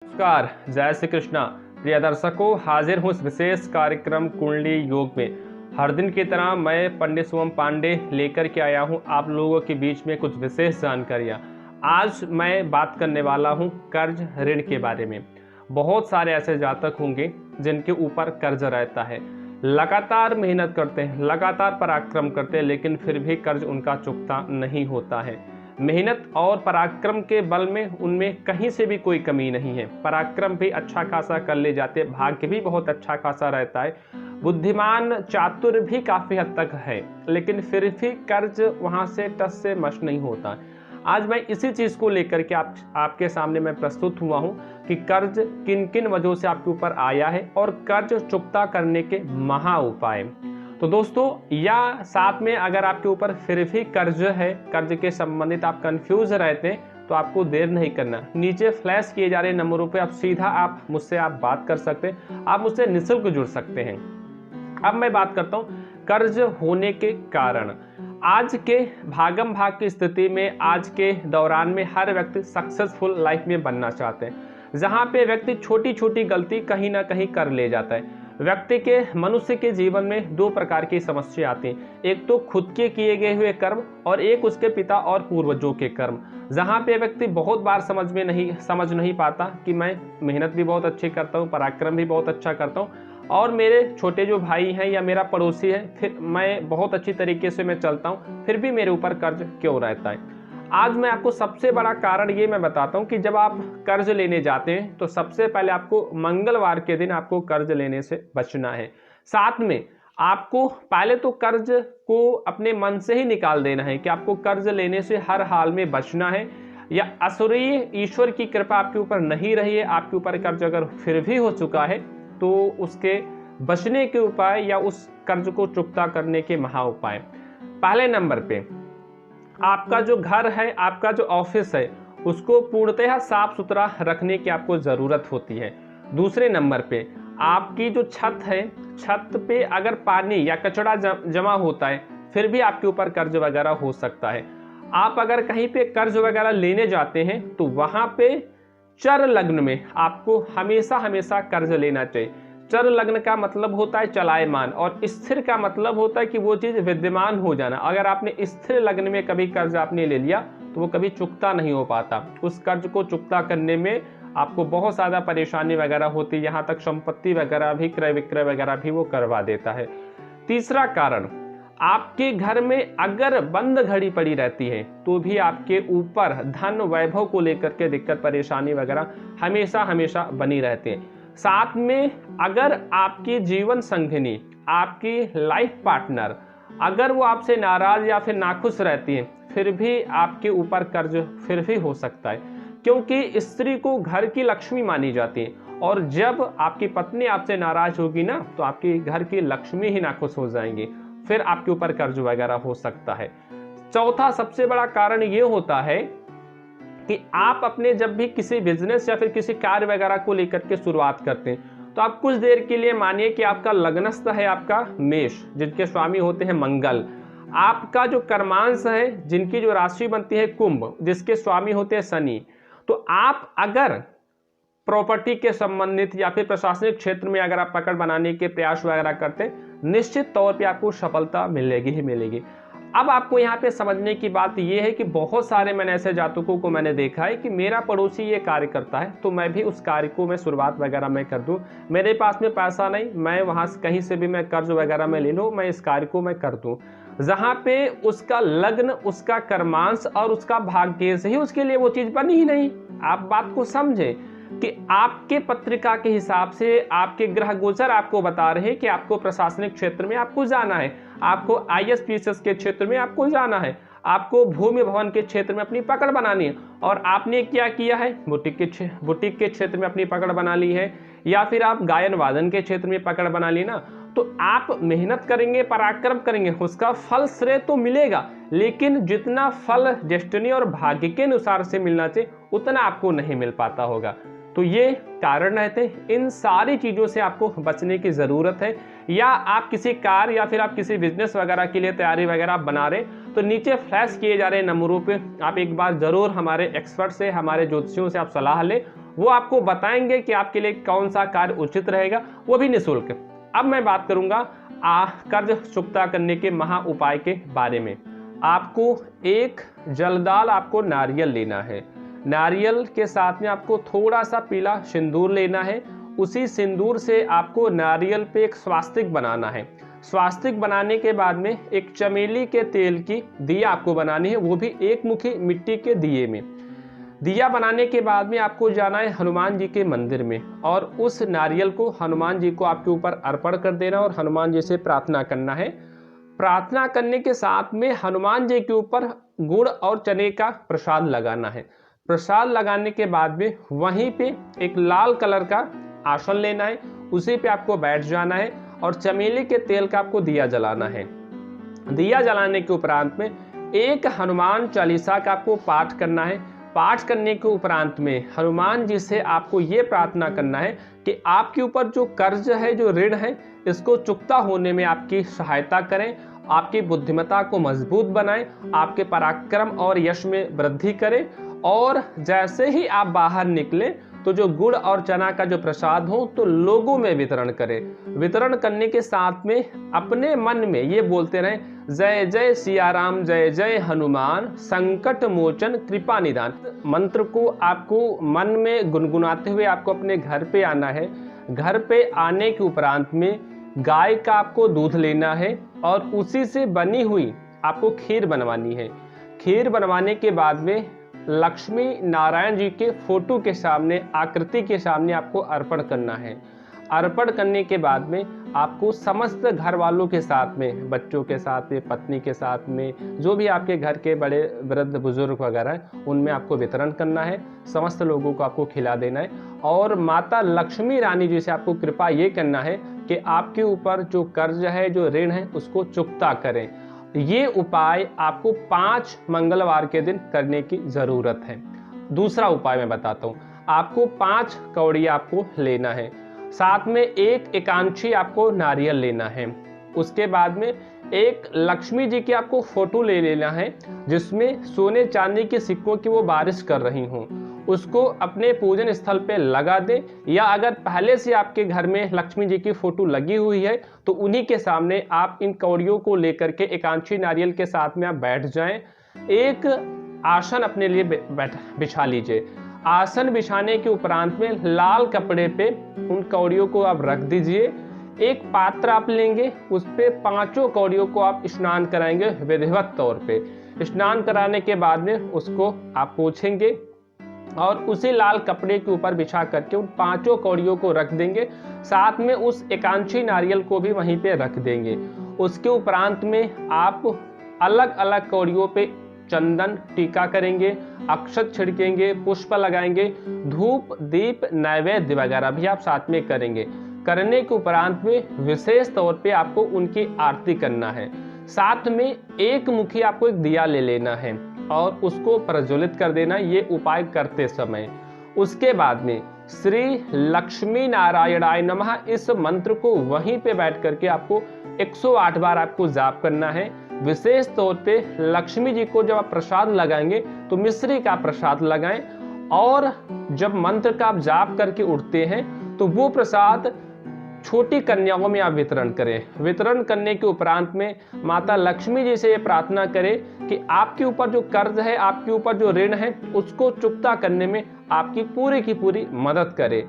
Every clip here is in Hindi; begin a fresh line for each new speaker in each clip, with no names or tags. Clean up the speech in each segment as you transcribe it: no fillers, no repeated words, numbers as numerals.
नमस्कार, जय श्री कृष्णा। प्रिय दर्शकों, हाजिर हूँ इस विशेष कार्यक्रम कुंडली योग में। हर दिन की तरह मैं पंडित शुभम पांडे लेकर के आया हूँ आप लोगों के बीच में कुछ विशेष जानकारियाँ। आज मैं बात करने वाला हूँ कर्ज ऋण के बारे में। बहुत सारे ऐसे जातक होंगे जिनके ऊपर कर्ज रहता है, लगातार मेहनत करते हैं, लगातार पराक्रम करते हैं, लेकिन फिर भी कर्ज उनका चुकता नहीं होता है। मेहनत और पराक्रम के बल में उनमें कहीं से भी कोई कमी नहीं है। पराक्रम भी अच्छा खासा कर ले जाते हैं, भाग्य भी बहुत अच्छा खासा रहता है, बुद्धिमान चातुर भी काफी हद तक है, लेकिन फिर भी कर्ज वहां से टस से मस नहीं होता। आज मैं इसी चीज को लेकर के आपके सामने मैं प्रस्तुत हुआ हूं कि कर्ज किन किन वजहों से आपके ऊपर आया है और कर्ज चुकता करने के महा उपाय। तो दोस्तों, या साथ में अगर आपके ऊपर फिर भी कर्ज है, कर्ज के संबंधित आप कंफ्यूज रहते हैं, तो आपको देर नहीं करना। नीचे फ्लैश किए जा रहे नंबरों पे आप सीधा मुझसे बात कर सकते हैं, आप मुझसे निःशुल्क जुड़ सकते हैं। अब मैं बात करता हूँ कर्ज होने के कारण। आज के भागम भाग की स्थिति में, आज के दौरान में हर व्यक्ति सक्सेसफुल लाइफ में बनना चाहते हैं, जहां पे व्यक्ति छोटी छोटी गलती कहीं ना कहीं कर ले जाता है। व्यक्ति के मनुष्य के जीवन में दो प्रकार की समस्या आती हैं, एक तो खुद के किए गए हुए कर्म और एक उसके पिता और पूर्वजों के कर्म। जहाँ पे व्यक्ति बहुत बार समझ नहीं पाता कि मैं मेहनत भी बहुत अच्छी करता हूँ, पराक्रम भी बहुत अच्छा करता हूँ, और मेरे छोटे जो भाई हैं या मेरा पड़ोसी है, फिर मैं बहुत अच्छी तरीके से मैं चलता हूँ, फिर भी मेरे ऊपर कर्ज क्यों रहता है। आज मैं आपको सबसे बड़ा कारण ये मैं बताता हूँ कि जब आप कर्ज लेने जाते हैं तो सबसे पहले आपको मंगलवार के दिन आपको कर्ज लेने से बचना है। साथ में आपको पहले तो कर्ज को अपने मन से ही निकाल देना है कि आपको कर्ज लेने से हर हाल में बचना है, या असुरीय ईश्वर की कृपा आपके ऊपर नहीं रही है, आपके ऊपर कर्ज अगर फिर भी हो चुका है तो उसके बचने के उपाय या उस कर्ज को चुकता करने के महा उपाय। पहले नंबर पे आपका जो घर है, आपका जो ऑफिस है, उसको पूर्णतः साफ सुथरा रखने की आपको जरूरत होती है। दूसरे नंबर पे आपकी जो छत है, छत पे अगर पानी या कचरा जमा होता है, फिर भी आपके ऊपर कर्ज वगैरह हो सकता है। आप अगर कहीं पे कर्ज वगैरह लेने जाते हैं तो वहां पे चर लग्न में आपको हमेशा हमेशा कर्ज लेना चाहिए। चर लग्न का मतलब होता है चलायमान, और स्थिर का मतलब होता है कि वो चीज विद्यमान हो जाना। अगर आपने स्थिर लग्न में कभी कर्ज आपने ले लिया तो वो कभी चुकता नहीं हो पाता। उस कर्ज को चुकता करने में आपको बहुत ज्यादा परेशानी वगैरह होती है, यहाँ तक संपत्ति वगैरह भी, क्रय विक्रय वगैरह भी वो करवा देता है। तीसरा कारण, आपके घर में अगर बंद घड़ी पड़ी रहती है तो भी आपके ऊपर धन वैभव को लेकर के दिक्कत परेशानी वगैरह हमेशा हमेशा बनी रहती है। साथ में अगर आपकी जीवन संगिनी, आपकी लाइफ पार्टनर, अगर वो आपसे नाराज या फिर नाखुश रहती है, फिर भी आपके ऊपर कर्ज फिर भी हो सकता है, क्योंकि स्त्री को घर की लक्ष्मी मानी जाती है, और जब आपकी पत्नी आपसे नाराज होगी ना, तो आपकी घर की लक्ष्मी ही नाखुश हो जाएंगी, फिर आपके ऊपर कर्ज वगैरह हो सकता है। चौथा सबसे बड़ा कारण ये होता है कि आप अपने जब भी किसी बिजनेस या फिर किसी कार्य वगैरह को लेकर के शुरुआत करते हैं, तो आप कुछ देर के लिए मानिए कि आपका लग्नस्थ है आपका मेष, जिनके स्वामी होते हैं मंगल। आपका जो कर्मांश है, जिनकी जो राशि बनती है कुंभ, जिसके स्वामी होते हैं शनि। तो आप अगर प्रॉपर्टी के संबंधित या फिर प्रशासनिक क्षेत्र में अगर आप पकड़ बनाने के प्रयास वगैरह करते हैं, निश्चित तौर पे आपको सफलता मिलेगी ही मिलेगी। अब आपको यहाँ पे समझने की बात यह है कि बहुत सारे मैंने ऐसे जातकों को मैंने देखा है कि मेरा पड़ोसी ये कार्य करता है तो मैं भी उस कार्य को मैं शुरुआत वगैरह मैं कर दूं, मेरे पास में पैसा नहीं, मैं वहां से कहीं से भी मैं कर्ज वगैरह में ले लूं, मैं इस कार्य को मैं कर दूं। जहां पे उसका लग्न, उसका कर्मांश और उसका भाग्य से ही उसके लिए वो चीज बनी ही नहीं। आप बात को समझे कि आपके पत्रिका के हिसाब से आपके ग्रह गोचर आपको बता रहे हैं कि आपको प्रशासनिक क्षेत्र में आपको जाना है, आपको IAS के क्षेत्र में आपको जाना है, आपको भूमि भवन के क्षेत्र में अपनी पकड़ बनानी है, और आपने क्या किया है, बुटीक के क्षेत्र में अपनी पकड़ बना ली है, या फिर आप गायन वादन के क्षेत्र में पकड़ बना ली ना, तो आप मेहनत करेंगे, पराक्रम करेंगे, उसका फल श्रेय तो मिलेगा, लेकिन जितना फल डेस्टिनी और भाग्य के अनुसार से मिलना चाहिए उतना आपको नहीं मिल पाता होगा। तो ये कारण रहते हैं। इन सारी चीज़ों से आपको बचने की ज़रूरत है। या आप किसी कार या फिर आप किसी बिजनेस वगैरह के लिए तैयारी वगैरह आप बना रहे, तो नीचे फ्लैश किए जा रहे नंबरों पे आप एक बार ज़रूर हमारे एक्सपर्ट से, हमारे ज्योतिषियों से आप सलाह लें। वो आपको बताएंगे कि आपके लिए कौन सा कार्य उचित रहेगा, वो भी निःशुल्क। अब मैं बात करूँगा कर्ज चुकता करने के महा उपाय के बारे में। आपको एक जलदाल आपको नारियल लेना है। नारियल के साथ में आपको थोड़ा सा पीला सिंदूर लेना है। उसी सिंदूर से आपको नारियल पे एक स्वास्तिक बनाना है। स्वास्तिक बनाने के बाद में एक चमेली के तेल की दिया आपको बनानी है, वो भी एक मुखी मिट्टी के दिए में। दिया बनाने के बाद में आपको जाना है हनुमान जी के मंदिर में, और उस नारियल को हनुमान जी को आपके ऊपर अर्पण कर देना और हनुमान जी से प्रार्थना करना है। प्रार्थना करने के साथ में हनुमान जी के ऊपर गुड़ और चने का प्रसाद लगाना है। प्रसाद लगाने के बाद में वहीं पे एक लाल कलर का आसन लेना है, उसी पे आपको बैठ जाना है और चमेली के तेल का आपको दिया जलाना है। दिया जलाने के उपरांत में एक हनुमान चालीसा का आपको पाठ करना है। पाठ करने के उपरांत में हनुमान जी से आपको ये प्रार्थना करना है कि आपके ऊपर जो कर्ज है, जो ऋण है, इसको चुकता होने में आपकी सहायता करें, आपकी बुद्धिमत्ता को मजबूत बनाएं, आपके पराक्रम और यश में वृद्धि करें। और जैसे ही आप बाहर निकले तो जो गुड़ और चना का जो प्रसाद हो तो लोगों में वितरण करें। वितरण करने के साथ में अपने मन में ये बोलते रहें, जय जय सिया राम, जय जय हनुमान, संकट मोचन कृपा निदान। मंत्र को आपको मन में गुनगुनाते हुए आपको अपने घर पे आना है। घर पे आने के उपरांत में गाय का आपको दूध लेना है और उसी से बनी हुई आपको खीर बनवानी है। खीर बनवाने के बाद में लक्ष्मी नारायण जी के फोटो के सामने, आकृति के सामने आपको अर्पण करना है। अर्पण करने के बाद में आपको समस्त घर वालों के साथ में, बच्चों के साथ में, पत्नी के साथ में, जो भी आपके घर के बड़े वृद्ध बुजुर्ग वगैरह हैं, उनमें आपको वितरण करना है। समस्त लोगों को आपको खिला देना है और माता लक्ष्मी रानी जी से आपको कृपा ये करना है कि आपके ऊपर जो कर्ज है, जो ऋण है, उसको चुकता करें। ये उपाय आपको 5 मंगलवार के दिन करने की जरूरत है। दूसरा उपाय मैं बताता हूँ। आपको 5 कौड़ी आपको लेना है, साथ में एक एकांशी आपको नारियल लेना है। उसके बाद में एक लक्ष्मी जी की आपको फोटो ले लेना है जिसमें सोने चांदी के सिक्कों की वो बारिश कर रही हूँ। उसको अपने पूजन स्थल पे लगा दें, या अगर पहले से आपके घर में लक्ष्मी जी की फोटो लगी हुई है तो उन्हीं के सामने आप इन कौड़ियों को लेकर के एकांशी नारियल के साथ में आप बैठ जाएं। एक आसन अपने लिए बिछा लीजिए। आसन बिछाने के उपरांत में लाल कपड़े पे उन कौड़ियों को आप रख दीजिए। एक पात्र आप लेंगे, उस पे 5 कौड़ियों को आप स्नान कराएंगे विधिवत तौर पे। स्नान कराने के बाद में उसको आप पोंछेंगे और उसी लाल कपड़े के ऊपर बिछा करके उन 5 कौड़ियों को रख देंगे। साथ में उस एकांशी नारियल को भी वहीं पे रख देंगे। उसके उपरांत में आप अलग अलग कौड़ियों पे चंदन टीका करेंगे, अक्षत छिड़केंगे, पुष्प लगाएंगे, धूप दीप नैवेद्य वगैरह भी आप साथ में करेंगे। करने के उपरांत में विशेष तौर पे आपको उनकी आरती करना है। साथ में एक मुखी आपको एक दिया ले लेना है और उसको प्रज्वलित कर देना, ये उपाय करते समय। उसके बाद में श्री लक्ष्मी नारायणाय नमः इस मंत्र को वहीं पे बैठ करके आपको 108 बार आपको जाप करना है। विशेष तौर पे लक्ष्मी जी को जब आप प्रसाद लगाएंगे तो मिश्री का प्रसाद लगाएं, और जब मंत्र का आप जाप करके उठते हैं तो वो प्रसाद छोटी कन्याओं में आप वितरण करें। वितरण करने के उपरांत में माता लक्ष्मी जी से ये प्रार्थना करें कि आपके ऊपर जो कर्ज है, आपके ऊपर जो ऋण है, उसको चुकता करने में आपकी पूरी की पूरी मदद करे।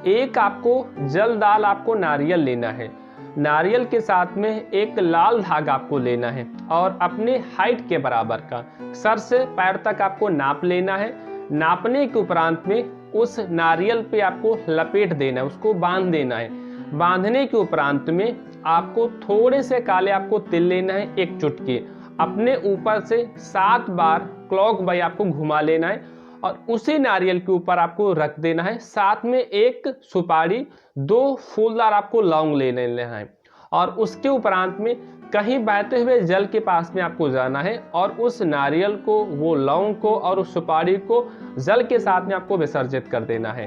एक आपको जल दाल आपको नारियल लेना है। नारियल के साथ में एक लाल धागा आपको लेना है और अपने हाइट के बराबर का सर से पैर तक आपको नाप लेना है। नापने के उपरांत में उस नारियल पे आपको लपेट देना है, उसको बांध देना है। बांधने के उपरांत में आपको थोड़े से काले आपको तिल लेना है, एक चुटकी। अपने ऊपर से 7 बार क्लॉक वाइज आपको घुमा लेना है और उसी नारियल के ऊपर आपको रख देना है। साथ में एक सुपारी, 2 फूलदार आपको लौंग ले लेना है और उसके उपरांत में कहीं बहते हुए जल के पास में आपको जाना है और उस नारियल को, वो लौंग को और उस सुपारी को जल के साथ में आपको विसर्जित कर देना है।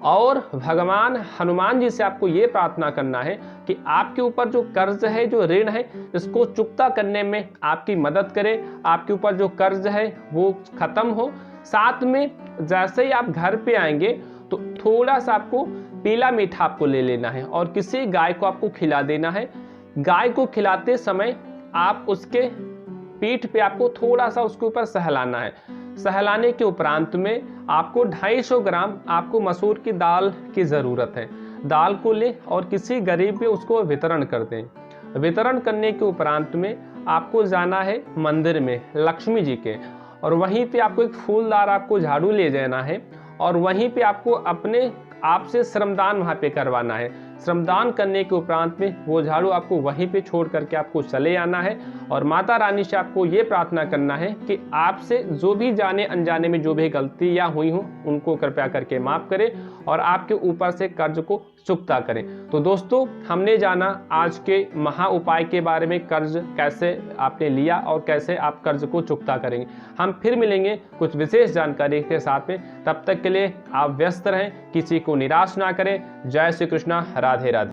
और भगवान हनुमान जी से आपको ये प्रार्थना करना है कि आपके ऊपर जो कर्ज है, जो ऋण है, इसको चुकता करने में आपकी मदद करे, आपके ऊपर जो कर्ज है वो खत्म हो। साथ में जैसे ही आप घर पे आएंगे तो थोड़ा सा आपको पीला मीठा आपको ले लेना है और किसी गाय को आपको खिला देना है। गाय को खिलाते समय आप उसके पीठ पे आपको थोड़ा सा उसके ऊपर सहलाना है। सहलाने के उपरांत में आपको 250 ग्राम आपको मसूर की दाल की ज़रूरत है। दाल को ले और किसी गरीब पे उसको वितरण कर दें। वितरण करने के उपरांत में आपको जाना है मंदिर में लक्ष्मी जी के, और वहीं पे आपको एक फूलदार आपको झाड़ू ले जाना है और वहीं पे आपको अपने आप से श्रमदान वहाँ पे करवाना है। श्रमदान करने के उपरांत में वो झाड़ू आपको वहीं पे छोड़ करके आपको चले आना है और माता रानी से आपको ये प्रार्थना करना है कि आपसे जो भी जाने अनजाने में जो भी गलतियाँ हुई हों उनको कृपया करके माफ़ करें और आपके ऊपर से कर्ज को चुकता करें। तो दोस्तों, हमने जाना आज के महा उपाय के बारे में, कर्ज कैसे आपने लिया और कैसे आप कर्ज को चुकता करेंगे। हम फिर मिलेंगे कुछ विशेष जानकारी के साथ में। तब तक के लिए आप व्यस्त रहें, किसी को निराश ना करें। जय श्री कृष्णा, राधे राधे।